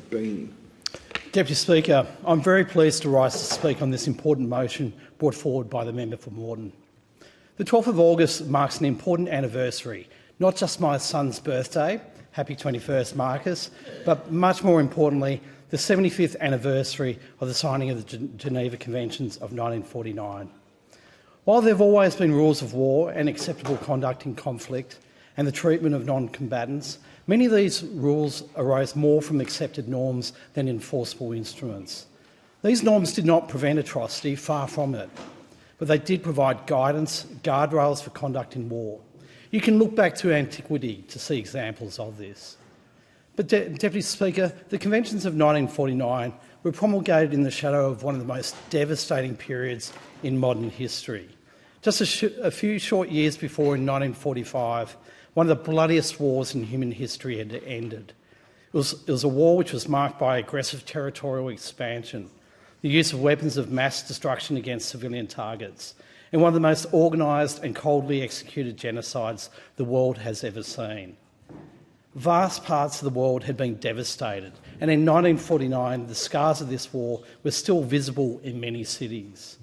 been? Deputy Speaker, I'm very pleased to rise to speak on this important motion brought forward by the member for Moreton. The 12th of August marks an important anniversary, not just my son's birthday, happy 21st Marcus, but much more importantly, the 75th anniversary of the signing of the Geneva Conventions of 1949. While there have always been rules of war and acceptable conduct in conflict and the treatment of non-combatants, many of these rules arose more from accepted norms than enforceable instruments. These norms did not prevent atrocity, far from it, but they did provide guidance, guardrails for conduct in war. You can look back to antiquity to see examples of this. But Deputy Speaker, the Conventions of 1949 were promulgated in the shadow of one of the most devastating periods in modern history. Just a few short years before, in 1945, one of the bloodiest wars in human history had ended. It was a war which was marked by aggressive territorial expansion, the use of weapons of mass destruction against civilian targets, and one of the most organised and coldly executed genocides the world has ever seen. Vast parts of the world had been devastated, and in 1949 the scars of this war were still visible in many cities.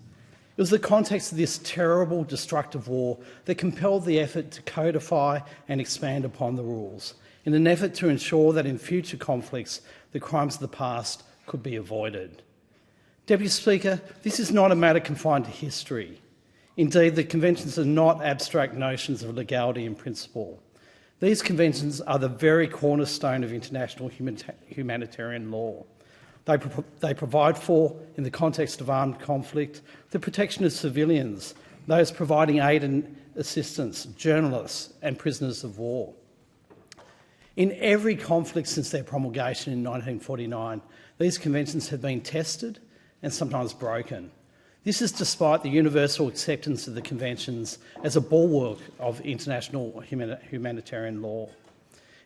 It was the context of this terrible, destructive war that compelled the effort to codify and expand upon the rules, in an effort to ensure that in future conflicts the crimes of the past could be avoided. Deputy Speaker, this is not a matter confined to history. Indeed, the conventions are not abstract notions of legality and principle. These conventions are the very cornerstone of international humanitarian law. They provide for, in the context of armed conflict, the protection of civilians, those providing aid and assistance, journalists and prisoners of war. In every conflict since their promulgation in 1949, these conventions have been tested and sometimes broken. This is despite the universal acceptance of the conventions as a bulwark of international humanitarian law.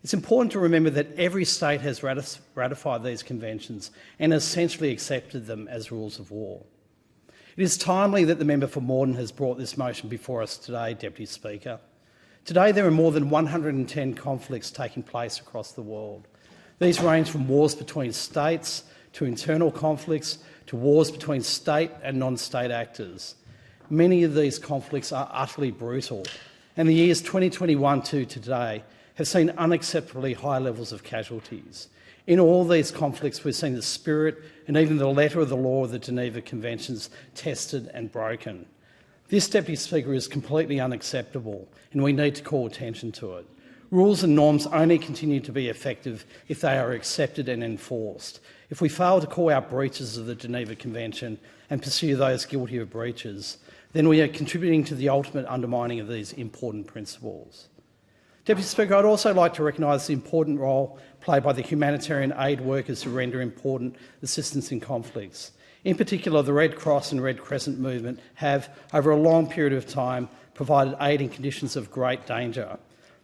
It's important to remember that every state has ratified these conventions and essentially accepted them as rules of war. It is timely that the member for Moreton has brought this motion before us today, Deputy Speaker. Today there are more than 110 conflicts taking place across the world. These range from wars between states to internal conflicts to wars between state and non-state actors. Many of these conflicts are utterly brutal, and the years 2021 to today have seen unacceptably high levels of casualties. In all these conflicts, we've seen the spirit and even the letter of the law of the Geneva Conventions tested and broken. This, Deputy Speaker, is completely unacceptable, and we need to call attention to it. Rules and norms only continue to be effective if they are accepted and enforced. If we fail to call out breaches of the Geneva Convention and pursue those guilty of breaches, then we are contributing to the ultimate undermining of these important principles. Deputy Speaker, I'd also like to recognise the important role played by the humanitarian aid workers who render important assistance in conflicts. In particular, the Red Cross and Red Crescent movement have, over a long period of time, provided aid in conditions of great danger.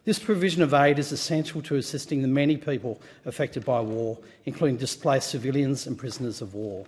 This provision of aid is essential to assisting the many people affected by war, including displaced civilians and prisoners of war.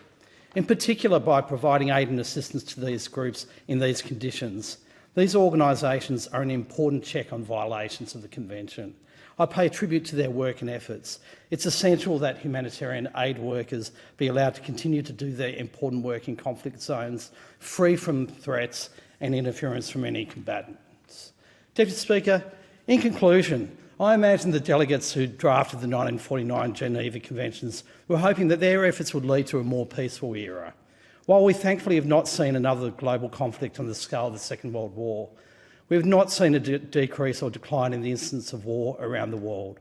In particular, by providing aid and assistance to these groups in these conditions, these organisations are an important check on violations of the Convention. I pay tribute to their work and efforts. It's essential that humanitarian aid workers be allowed to continue to do their important work in conflict zones, free from threats and interference from any combatants. Deputy Speaker, in conclusion, I imagine the delegates who drafted the 1949 Geneva Conventions were hoping that their efforts would lead to a more peaceful era. While we thankfully have not seen another global conflict on the scale of the Second World War, we have not seen a decrease or decline in the incidence of war around the world.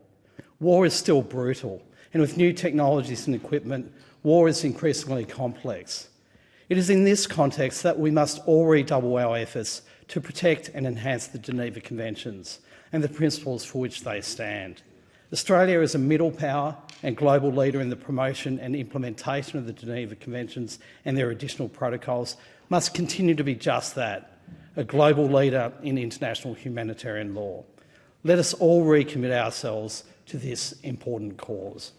War is still brutal, and with new technologies and equipment, war is increasingly complex. It is in this context that we must all redouble our efforts to protect and enhance the Geneva Conventions and the principles for which they stand. Australia, as a middle power and global leader in the promotion and implementation of the Geneva Conventions and their additional protocols, must continue to be just that, a global leader in international humanitarian law. Let us all recommit ourselves to this important cause.